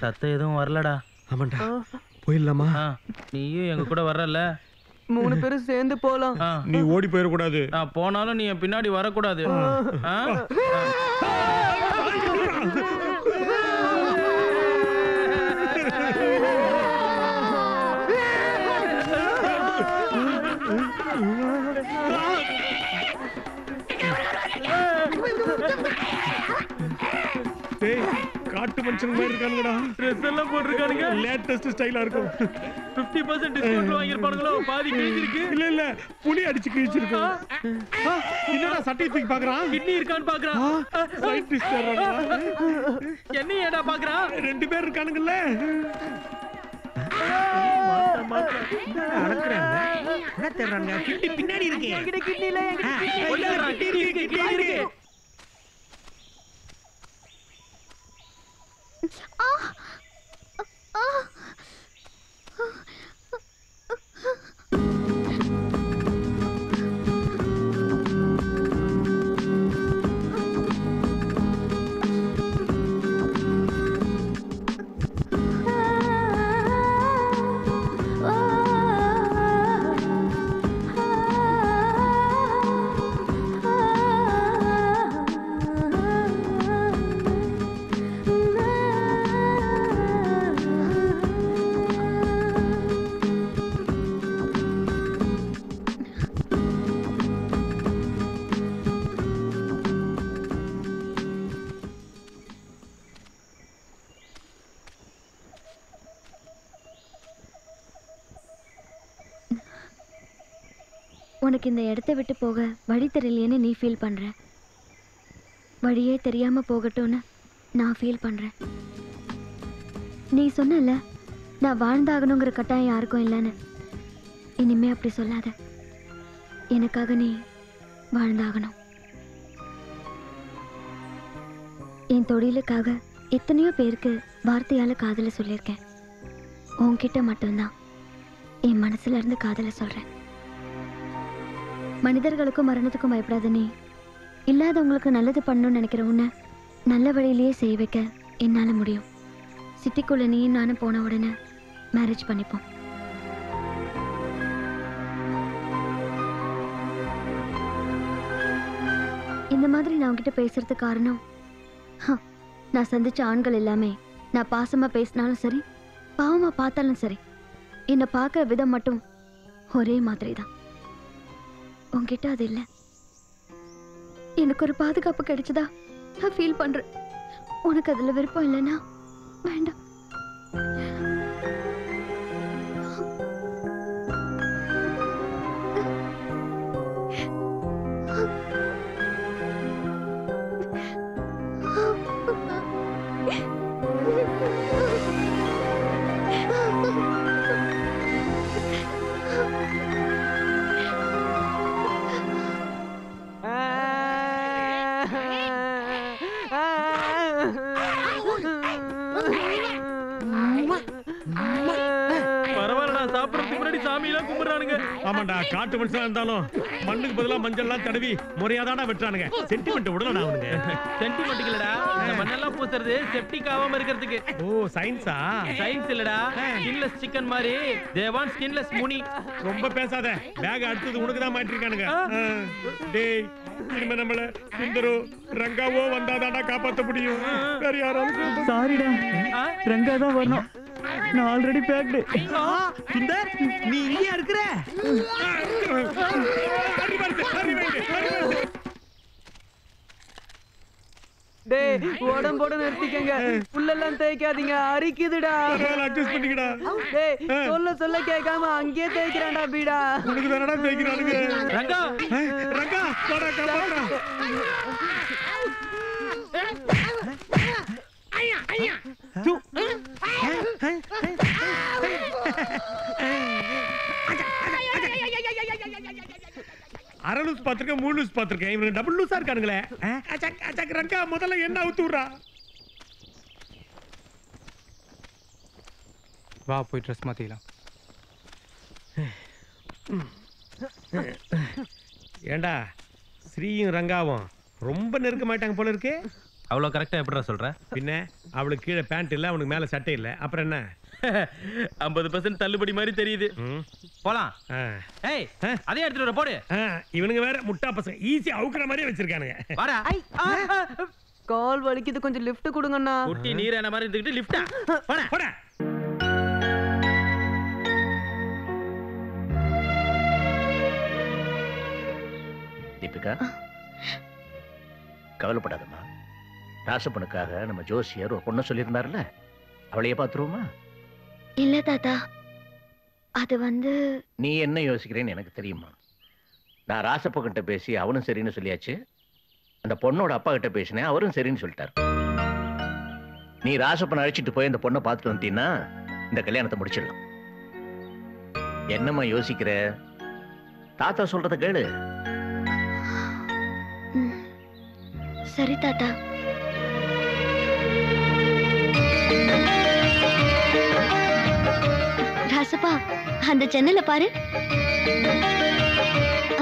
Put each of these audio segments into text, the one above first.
சத்தம் எதுவும் வரலடா. ஆமாண்டா, போயிடலாமா? நீயும் எங்க கூட வரல. 3 பேரும் சேர்ந்து போலாம். நீ ஓடி போயிடக்கூடாது. நான் போனாலும் நீ என் பின்னாடி வரக்கூடாது. காட்டு மனுஷன் மாதிரி இருக்கானுங்கடா. ட்ரெஸ் எல்லாம் போட்டுருக்கானுங்க. லேட்டஸ்ட் ஸ்டைலா இருக்கும். 50% டிஸ்கவுண்ட் வாங்கிருப்பானுங்களோ? பாதி கிழிஞ்சிருக்கு. இல்ல இல்ல, புலி அடிச்சு கிழிச்சிருக்கு. என்னடா சட்டை தூக்கி பாக்குறான்? கிட்னி இருக்கான்னு பாக்குறான். சயின்டிஸ்ட் என்ன ஏடா பாக்குறான்? 2 பேர் இருக்கானுங்கல்ல. பின்னாடி இருக்கு. கிட்னி இல்ல, கிட்னி இருக்கு. உனக்கு இந்த இடத்த விட்டு போக வழி தெரியலையேன்னு நீ ஃபீல் பண்ற. வழியே தெரியாம போகட்டும்னு நான் ஃபீல் பண்றேன். நீ சொன்னல நான் வாழ்ந்தாகணுங்கிற கட்டாயம் யாருக்கும் இல்லைன்னு. இனிமே அப்படி சொல்லாத. எனக்காக நீ வாழ்ந்தாகணும். என் தொழிலுக்காக எத்தனையோ பேருக்கு வார்த்தையால காதல சொல்லியிருக்கேன். உன்கிட்ட மட்டும்தான் என் மனசுல இருந்து காதல சொல்றேன். மனிதர்களுக்கும் மரணத்துக்கும் பயப்படாத நீ. இல்லாதவங்களுக்கு நல்லது பண்ணணும்னு நினைக்கிற உன்னை நல்ல வழியிலேயே செய்ய வைக்க என்னால முடியும். சிட்டிக்குள்ள நீ நானும் போன உடனே மேரேஜ் பண்ணிப்போம். இந்த மாதிரி நான் உன்கிட்ட பேசுறதுக்கு காரணம், நான் சந்திச்ச ஆண்கள் எல்லாமே நான் பாசமா பேசினாலும் சரி, பாவமா பார்த்தாலும் சரி, என்னை பார்க்குற விதம் மட்டும் ஒரே மாதிரி தான். உன்கிட்ட அது இல்லை. எனக்கு ஒரு பாதுகாப்பு கிடைச்சதா நான் ஃபீல் பண்றேன். உனக்கு அதுல விருப்பம் இல்லைன்னா வேண்டாம். ஆமாண்டா, காட்டு மனுஷனா இருந்தாலும் மண்ணுக்கு பதிலா மஞ்சள்லாம் தடவி முறையாதாடா வெட்டுறானுங்க. சென்டிமெண்ட் விடலடா அவனுங்க. சென்டிமெண்ட் இல்லடா, இந்த மண்ணெல்லாம் பூசுறது செப்டிக் ஆகாம இருக்கிறதுக்கு. ஓ, சயின்ஸா? சயின்ஸ் இல்லடா, ஸ்கின்லெஸ் சிக்கன் மாதிரி தேவான் ஸ்கின்லெஸ் முனி. ரொம்ப பேசாத, பேக் அடுத்தது உனக்கு தான் மாட்டிருக்கானுங்க. டேய், இனிமே நம்மள சுந்தரோ ரங்காவோ வந்தாதாடா காப்பாத்த முடியும். வேற யாராலும். சாரிடா, ரங்கா தான் வரணும். நான் ஆல்ரெடி பேக்டு. சுந்தர், நீ இங்கே இருக்கிற? டேய், உடம்போட நிறுத்திக்கங்க. புல்லெல்லாம் தேய்க்காதீங்க, அரிக்குதுடா. அட்ஜஸ்ட் பண்ணிக்கடா. டேய், சொல்ல சொல்ல கேட்காம அங்கேயே தேய்க்கிறான்டா பீடா. உனக்கு தானடா தேய்க்கிறானுங்க. ரங்கா, ரங்கா, வாடா காப்பாத்துடா. ஐயா ஐயா து அரலூஸ் பாத்துக்க, மூலூஸ் பாத்துக்க, இவங்க டபுள் லூஸா இருக்கானுங்களே. அச்சக் அச்சக் ரங்கா, முதல்ல என்ன ஊத்துறா. வா, போய் ட்ரெஸ் மாத்திக்கலாம். ஏண்டா, ஸ்ரீயும் ரங்காவும் ரொம்ப நெருக்க மாட்டாங்க போல இருக்கு. அவ்வளவு கரெக்டா எப்படிடா சொல்ற? பின்ன அவளுக்கு கீழே பேண்ட் இல்ல, அவனுக்கு மேல சட்டை இல்ல, அப்புறம் என்ன? 50% தள்ளுபடி மாதிரி தெரியுது. போலாம். ஏய் அதே எடுத்துட்டு வர போடு. இவனுங்க வேற முட்டா பசங்க, ஈஸி அவுக்குற மாதிரியே வச்சிருக்கானுங்க. வாடா. கால் வலிக்குது, கொஞ்சம் லிஃப்ட் கொடுங்கண்ணா. குட்டி நீர் என்ன மாதிரி இருந்துக்கிட்டு லிஃப்டா? போடா போடா. தீபிகா, கவலைப்படாதம்மா. ராசப்பனுக்காக நம்ம ஜோசியர் ஒரு பொண்ணை சொல்லியிருந்தாருல்ல, அவளையே பார்த்துருவோமா? இல்ல தாத்தா, அது நீ என்ன யோசிக்கிறேன்னு எனக்கு தெரியுமா. நான் ராசப்ப கிட்ட பேசி அவனும் சரின்னு சொல்லியாச்சு. அந்த பொண்ணோட அப்பா கிட்ட பேசினேன், அவரும் சரின்னு சொல்லிட்டார். நீ ராசப்பனை அழைச்சிட்டு போய் அந்த பொண்ணை பார்த்துட்டு வந்தீங்கன்னா இந்த கல்யாணத்தை முடிச்சிடலாம். என்னம்மா யோசிக்கிற? தாத்தா சொல்றத கேளு. சரி தாத்தா. ராசப்பா, அந்த ஜன்னல பாரு,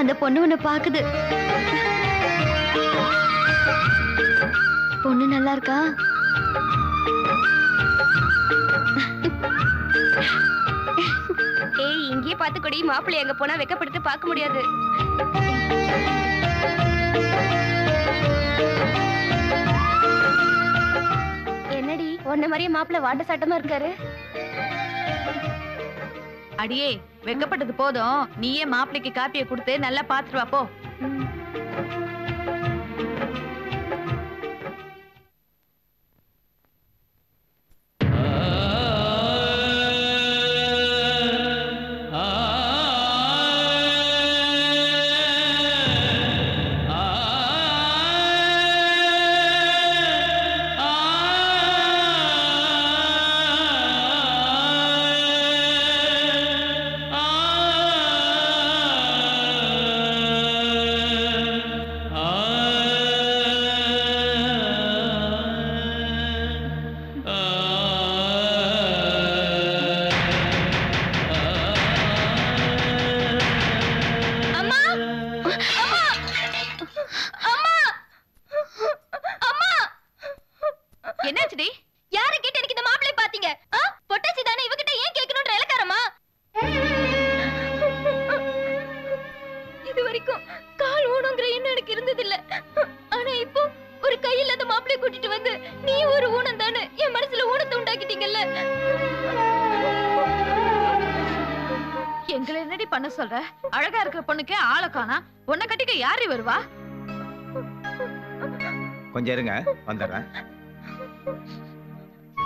அந்த பொண்ணு உன்னை பாக்குது. பொண்ணு நல்லா இருக்கா? ஏய், இங்கே பாத்துக்கொடி. மாப்பிள்ளை எங்க போனா வெக்கப்படுத்து பார்க்க முடியாது. என்னடி உன்ன மாதிரியே மாப்பிள்ளை வாட்ட சாட்டமா இருக்காரு? அடியே, வெக்கப்பட்டது போதும். நீயே மாப்பிள்ளைக்கு காப்பியை கொடுத்து நல்லா பாத்துட்டு வா போ. என்னாச்சுடி? யாரை கேட்டு எனக்கு இந்த மாப்பிள்ளை பாத்தீங்க? பொட்டாச்சி தானே, இவகிட்ட ஏன் கேட்கணும்ன்ற இலக்காரமா? இது வரைக்கும் கால் ஊனங்கிற எண்ணம் எனக்கு இருந்ததில்ல. ஆனா இப்போ ஒரு கையில்லாத மாப்பிள்ளை கூட்டிட்டு வந்து நீ ஒரு ஊனம் தானே என் மனசுல ஊனத்தை உண்டாக்கிட்டீங்கல்ல. எங்களை என்னடி பண்ண சொல்ற? அழகா இருக்கிற பொண்ணுக்கே ஆளை காணா, உன்னை கட்டிக்க யாரு வருவா? கொஞ்சம் இருங்க, வந்துடுறேன்.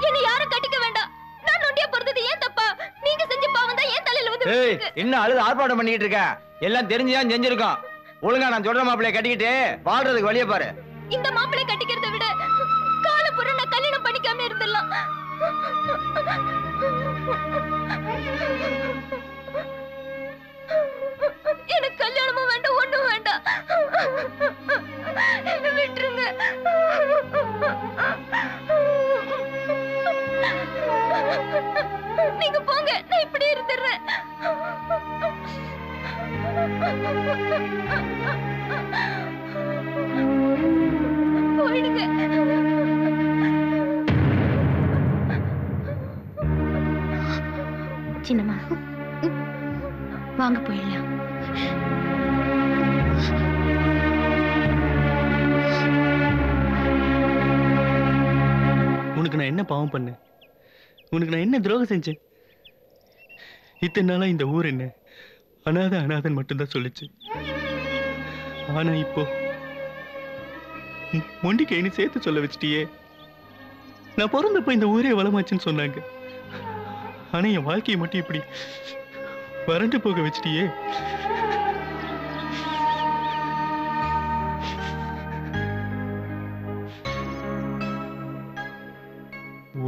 என்ன யாரும் கட்டிக்க வேண்டாம். நான் நொண்டியா பிறந்தது ஏன் தப்பா? நீங்க செஞ்ச பாவம் தான் ஏன் தலையில வந்து விழுந்துருக்கு. என்ன அழுது ஆர்ப்பாட்டம் பண்ணிட்டு இருக்க? எல்லாம் தெரிஞ்சுதான் செஞ்சிருக்கோம். ஒழுங்கா நான் சொல்ற மாப்பிள்ளைய கட்டிக்கிட்டு வாழ்றதுக்கு வழிய பாரு. இந்த மாப்பிள்ளை கட்டிக்கிறத விட காலப்புற நான் கல்யாணம் பண்ணிக்காம இருந்துடலாம். எனக்கு கல்யாணமும் வேண்டாம், ஒண்ணும் வேண்டாம். என்ன விட்டுருங்க. நீங்க போங்க, நான் இப்படி இருந்துடுறேன். போயிடுங்க. சின்னம்மா வாங்க போயிடலாம். உனக்கு நான் என்ன பாவம் பண்ணேன்? உனக்கு நான் என்ன துரோகம் செஞ்சேன்? இத்தனை நாளா இந்த ஊர் என்ன அனாதன் மட்டும்தான் சொல்லிச்சு. ஆனா இப்போ மொண்டி கைன்னு சேர்த்து சொல்ல வச்சிட்டியே. நான் பிறந்தப்ப இந்த ஊரே வளமாச்சுன்னு சொன்னாங்க. ஆனா என் வாழ்க்கையை மட்டும் இப்படி வறண்டு போக வச்சிட்டியே.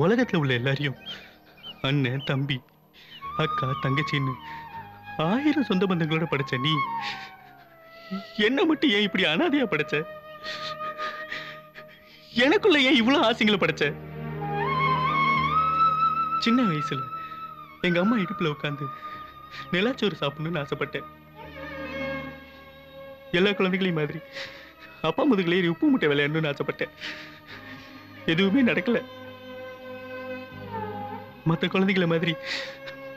உலகத்துல உள்ள எல்லாரையும் அண்ணன், தம்பி, அக்கா, தங்கச்சின்னு 1000 சொந்த பந்தங்களோட படைச்ச நீ என்ன மட்டும் ஏன் இப்படி அனாதையா படைச்ச? எனக்குள்ள ஏன் இவ்வளவு ஆசைங்களை படைச்ச? சின்ன வயசுல எங்க அம்மா இடுப்புல உட்காந்து நிலாச்சோறு சாப்பிடணும்னு ஆசைப்பட்டேன். எல்லா குழந்தைகளையும் மாதிரி அப்பா முதுகுல ஏறி உப்பு மூட்டை விளையாடணும்னு ஆசைப்பட்டேன். எதுவுமே நடக்கல. மற்ற குழந்தைகளை மாதிரி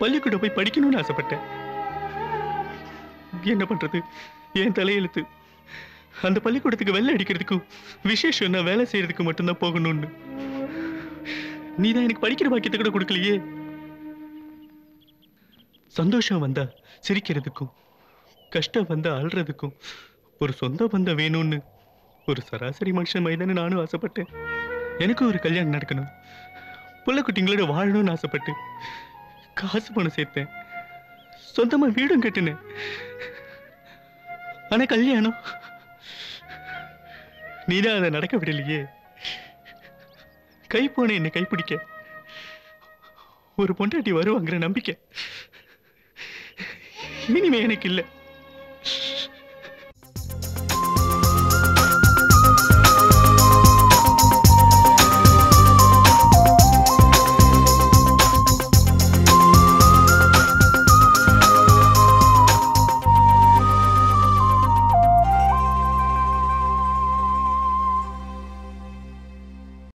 பள்ளிக்கூடம் போய் படிக்கணும்னு ஆசைப்பட்டேன். என்ன பண்றது? என் தலையெழுத்து. அந்த பள்ளிக்கூடத்துக்கு வெள்ளை அடிக்கிறதுக்கும் விசேஷம் நான் வேலை செய்யறதுக்கு மட்டும்தான் போகணும்னு. நீதான் எனக்கு படிக்கிற பாக்கியத்தை கூட கொடுக்கலையே. சந்தோஷம் வந்தா சிரிக்கிறதுக்கும் கஷ்டம் வந்தா அழுறதுக்கும் ஒரு சொந்த பந்தம் வேணும்னு ஒரு சராசரி மனுஷன் மைதானு நானும் ஆசைப்பட்டேன். எனக்கும் ஒரு கல்யாணம் நடக்கணும், புள்ள குட்டிங்களோட வாழணும்னு ஆசைப்பட்டு காசு பணம் சேர்த்தேன், சொந்தமா வீடும் கட்டினேன். ஆனா கல்யாணம் நீதான் அதை நடக்க விடலையே. கை போன என்னை கைப்பிடிக்க ஒரு பொண்டாட்டி வருவாங்கிற நம்பிக்கை இனிமே எனக்கு இல்லை.